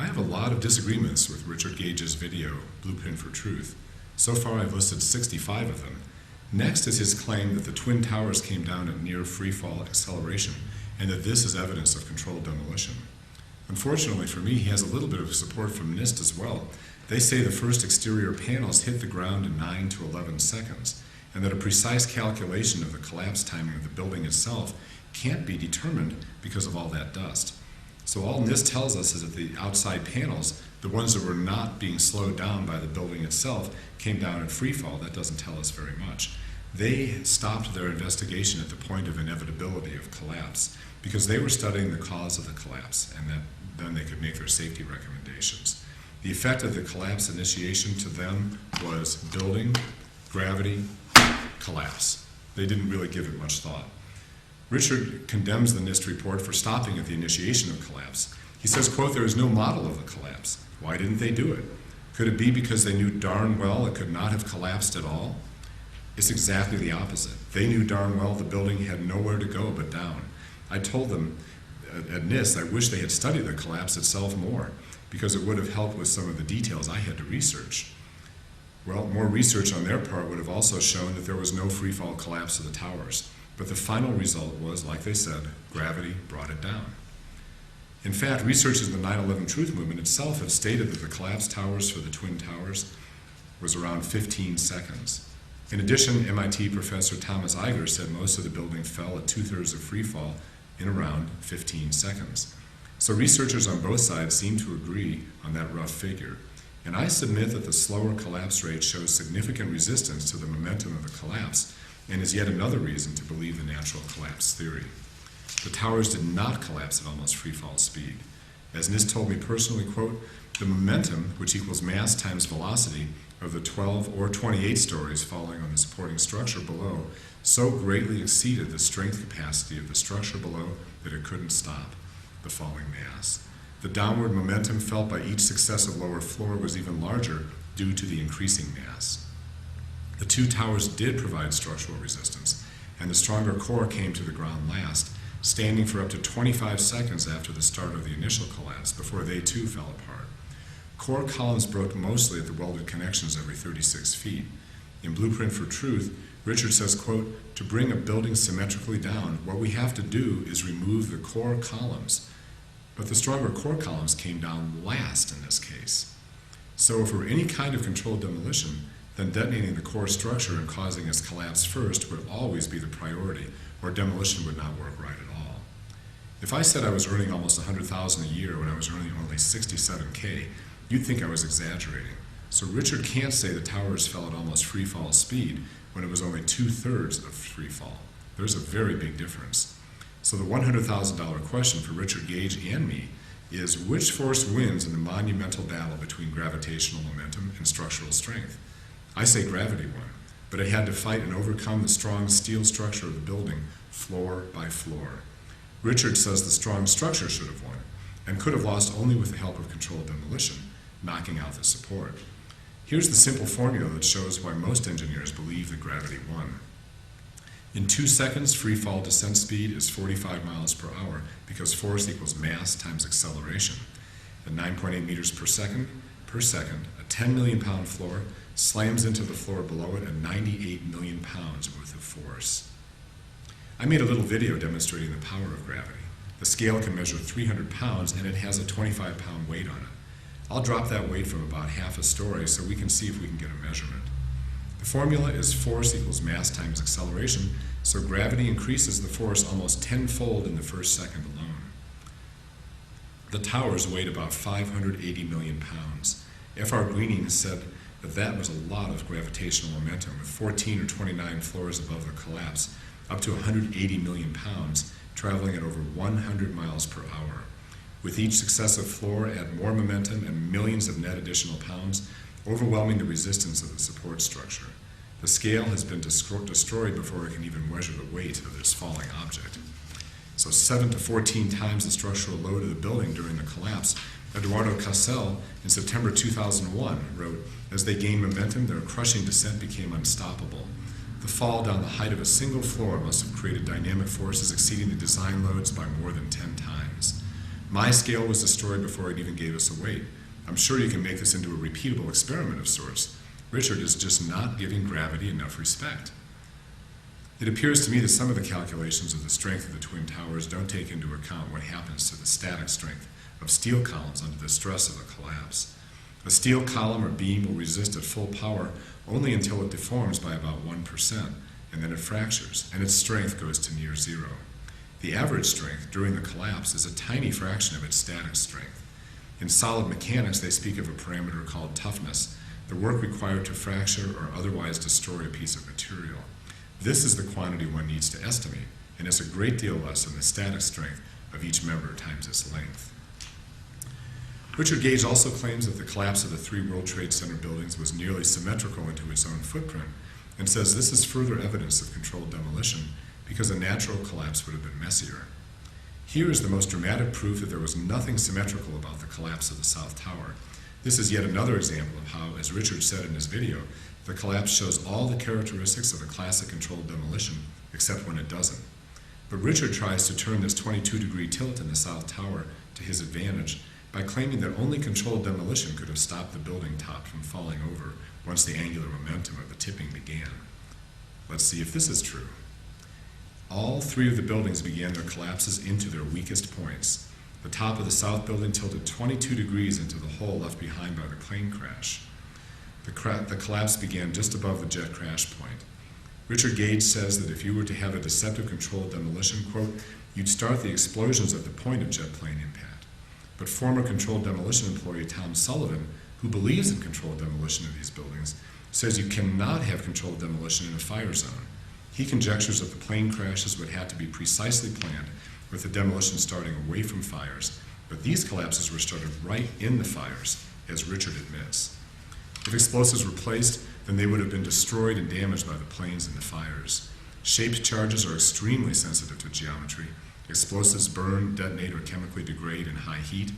I have a lot of disagreements with Richard Gage's video, Blueprint for Truth. So far I've listed 65 of them. Next is his claim that the Twin Towers came down at near freefall acceleration, and that this is evidence of controlled demolition. Unfortunately for me, he has a little bit of support from NIST as well. They say the first exterior panels hit the ground in 9 to 11 seconds, and that a precise calculation of the collapse timing of the building itself can't be determined because of all that dust. So all NIST tells us is that the outside panels, the ones that were not being slowed down by the building itself, came down in free fall. That doesn't tell us very much. They stopped their investigation at the point of inevitability of collapse because they were studying the cause of the collapse, and that then they could make their safety recommendations. The effect of the collapse initiation to them was building, gravity, collapse. They didn't really give it much thought. Richard condemns the NIST report for stopping at the initiation of collapse. He says, quote, "There is no model of the collapse. Why didn't they do it? Could it be because they knew darn well it could not have collapsed at all?" It's exactly the opposite. They knew darn well the building had nowhere to go but down. I told them at NIST I wish they had studied the collapse itself more, because it would have helped with some of the details I had to research. Well, more research on their part would have also shown that there was no freefall collapse of the towers. But the final result was, like they said, gravity brought it down. In fact, researchers in the 9/11 Truth Movement itself have stated that the collapsed towers for the Twin Towers was around 15 seconds. In addition, MIT professor Thomas Iger said most of the building fell at 2/3 of free fall in around 15 seconds. So researchers on both sides seem to agree on that rough figure. And I submit that the slower collapse rate shows significant resistance to the momentum of the collapse, and is yet another reason to believe the natural collapse theory. The towers did not collapse at almost free fall speed. As NIST told me personally, quote, "The momentum, which equals mass times velocity, of the 12 or 28 stories falling on the supporting structure below so greatly exceeded the strength capacity of the structure below that it couldn't stop the falling mass. The downward momentum felt by each successive lower floor was even larger due to the increasing mass. The two towers did provide structural resistance, and the stronger core came to the ground last, standing for up to 25 seconds after the start of the initial collapse before they too fell apart. Core columns broke mostly at the welded connections every 36 feet. In Blueprint for Truth, Richard says, quote, "To bring a building symmetrically down, what we have to do is remove the core columns." But the stronger core columns came down last in this case. So if we're any kind of controlled demolition, then detonating the core structure and causing its collapse first would always be the priority, or demolition would not work right at all. If I said I was earning almost $100,000 a year when I was earning only $67K, you'd think I was exaggerating. So Richard can't say the towers fell at almost free fall speed when it was only 2/3 of free fall. There's a very big difference. So the $100,000 question for Richard Gage and me is, which force wins in the monumental battle between gravitational momentum and structural strength? I say gravity won, but it had to fight and overcome the strong steel structure of the building floor by floor. Richard says the strong structure should have won, and could have lost only with the help of controlled demolition, knocking out the support. Here's the simple formula that shows why most engineers believe that gravity won. In 2 seconds, free fall descent speed is 45 miles per hour because force equals mass times acceleration. At 9.8 meters per second, a 10 million pound floor slams into the floor below it at 98 million pounds worth of force. I made a little video demonstrating the power of gravity. The scale can measure 300 pounds and it has a 25-pound weight on it. I'll drop that weight from about half a story so we can see if we can get a measurement. The formula is force equals mass times acceleration, so gravity increases the force almost tenfold in the first second alone. The towers weighed about 580 million pounds. F.R. Greening said that that was a lot of gravitational momentum, with 14 or 29 floors above the collapse, up to 180 million pounds, traveling at over 100 miles per hour. With each successive floor, add more momentum and millions of net additional pounds, overwhelming the resistance of the support structure. The scale has been destroyed before it can even measure the weight of this falling object. So 7 to 14 times the structural load of the building during the collapse. Eduardo Casel, in September 2001, wrote, "As they gained momentum, their crushing descent became unstoppable. The fall down the height of a single floor must have created dynamic forces exceeding the design loads by more than 10 times. My scale was destroyed before it even gave us a weight. I'm sure you can make this into a repeatable experiment of sorts. Richard is just not giving gravity enough respect. It appears to me that some of the calculations of the strength of the Twin Towers don't take into account what happens to the static strength of steel columns under the stress of a collapse. A steel column or beam will resist at full power only until it deforms by about 1%, and then it fractures, and its strength goes to near zero. The average strength during the collapse is a tiny fraction of its static strength. In solid mechanics, they speak of a parameter called toughness, the work required to fracture or otherwise destroy a piece of material. This is the quantity one needs to estimate, and is a great deal less than the static strength of each member times its length. Richard Gage also claims that the collapse of the 3 World Trade Center buildings was nearly symmetrical into its own footprint, and says this is further evidence of controlled demolition because a natural collapse would have been messier. Here is the most dramatic proof that there was nothing symmetrical about the collapse of the South Tower. This is yet another example of how, as Richard said in his video, the collapse shows all the characteristics of a classic controlled demolition, except when it doesn't. But Richard tries to turn this 22-degree tilt in the South Tower to his advantage by claiming that only controlled demolition could have stopped the building top from falling over once the angular momentum of the tipping began. Let's see if this is true. All 3 of the buildings began their collapses into their weakest points. The top of the south building tilted 22 degrees into the hole left behind by the plane crash. The collapse began just above the jet crash point. Richard Gage says that if you were to have a deceptive controlled demolition, quote, you'd start the explosions at the point of jet plane impact. But former controlled demolition employee Tom Sullivan, who believes in controlled demolition of these buildings, says you cannot have controlled demolition in a fire zone. He conjectures that the plane crashes would have to be precisely planned, with the demolition starting away from fires, but these collapses were started right in the fires, as Richard admits. If explosives were placed, then they would have been destroyed and damaged by the planes and the fires. Shaped charges are extremely sensitive to geometry. Explosives burn, detonate, or chemically degrade in high heat.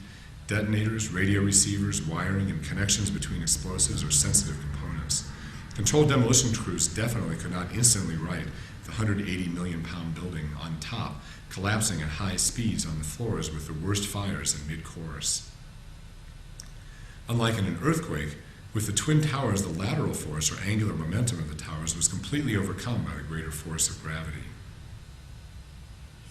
Detonators, radio receivers, wiring, and connections between explosives are sensitive components. Controlled demolition crews definitely could not instantly right the 180 million pound building on top, collapsing at high speeds on the floors with the worst fires in mid-course. Unlike in an earthquake, with the Twin Towers, the lateral force or angular momentum of the towers was completely overcome by the greater force of gravity.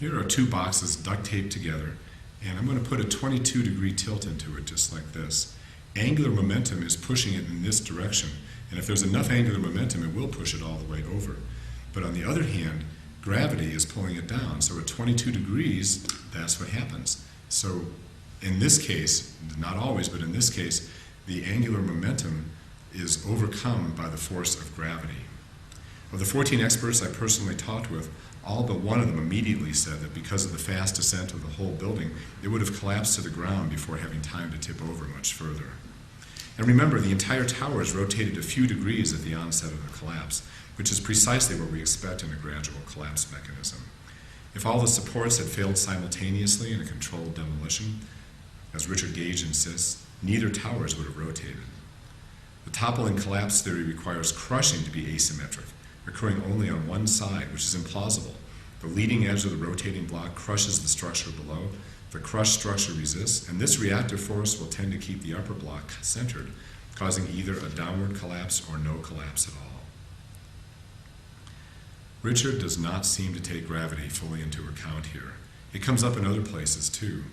Here are 2 boxes duct taped together, and I'm going to put a 22-degree tilt into it just like this. Angular momentum is pushing it in this direction, and if there's enough angular momentum, it will push it all the way over. But on the other hand, gravity is pulling it down, so at 22 degrees, that's what happens. So in this case, not always, but in this case, the angular momentum is overcome by the force of gravity. Of the 14 experts I personally talked with, all but one of them immediately said that because of the fast descent of the whole building, it would have collapsed to the ground before having time to tip over much further. And remember, the entire tower is rotated a few degrees at the onset of the collapse, which is precisely what we expect in a gradual collapse mechanism. If all the supports had failed simultaneously in a controlled demolition, as Richard Gage insists, neither towers would have rotated. The toppling collapse theory requires crushing to be asymmetric, occurring only on one side, which is implausible. The leading edge of the rotating block crushes the structure below, the crushed structure resists, and this reactive force will tend to keep the upper block centered, causing either a downward collapse or no collapse at all. Richard does not seem to take gravity fully into account here. It comes up in other places too.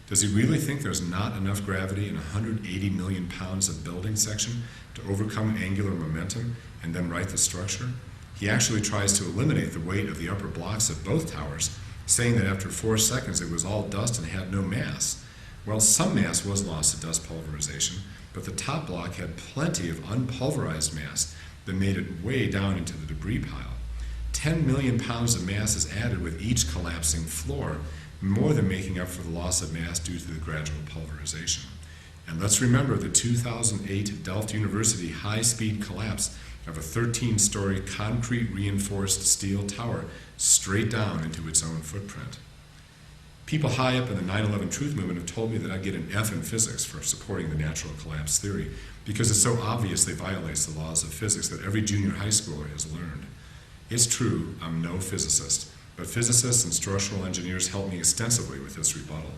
Does he really think there's not enough gravity in 180 million pounds of building section to overcome angular momentum and then right the structure? He actually tries to eliminate the weight of the upper blocks of both towers, saying that after 4 seconds it was all dust and had no mass. Well, some mass was lost to dust pulverization, but the top block had plenty of unpulverized mass that made it way down into the debris pile. 10 million pounds of mass is added with each collapsing floor, more than making up for the loss of mass due to the gradual pulverization. And let's remember the 2008 Delft University high-speed collapse of a 13-story concrete-reinforced steel tower straight down into its own footprint. People high up in the 9/11 truth movement have told me that I get an F in physics for supporting the natural collapse theory because it so obviously violates the laws of physics that every junior high schooler has learned. It's true, I'm no physicist, but physicists and structural engineers help me extensively with this rebuttal.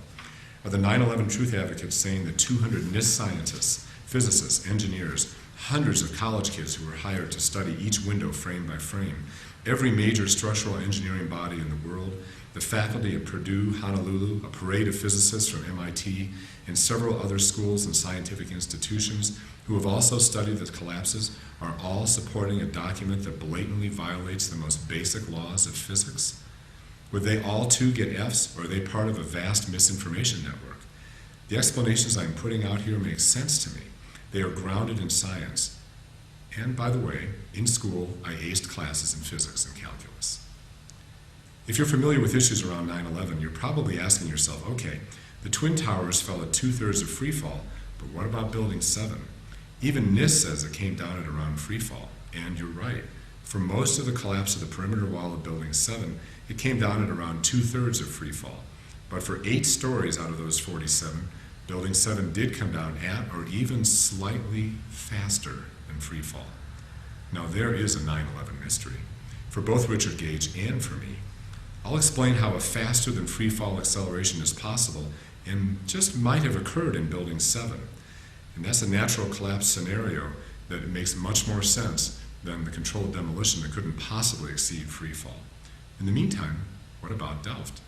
Are the 9/11 truth advocates saying that 200 NIST scientists, physicists, engineers, hundreds of college kids who were hired to study each window frame by frame, every major structural engineering body in the world, the faculty at Purdue, Honolulu, a parade of physicists from MIT, and several other schools and scientific institutions who have also studied the collapses, are all supporting a document that blatantly violates the most basic laws of physics? Would they all too get Fs, or are they part of a vast misinformation network? The explanations I'm putting out here make sense to me. They are grounded in science. And by the way, in school, I aced classes in physics and calculus. If you're familiar with issues around 9/11, you're probably asking yourself, okay, the Twin Towers fell at 2/3 of freefall, but what about Building 7? Even NIST says it came down at around freefall, and you're right. For most of the collapse of the perimeter wall of Building 7, it came down at around 2/3 of freefall. But for 8 stories out of those 47, Building 7 did come down at or even slightly faster than freefall. Now there is a 9/11 mystery, for both Richard Gage and for me. I'll explain how a faster than freefall acceleration is possible and just might have occurred in Building 7. And that's a natural collapse scenario that makes much more sense than the controlled demolition that couldn't possibly exceed freefall. In the meantime, what about Delft?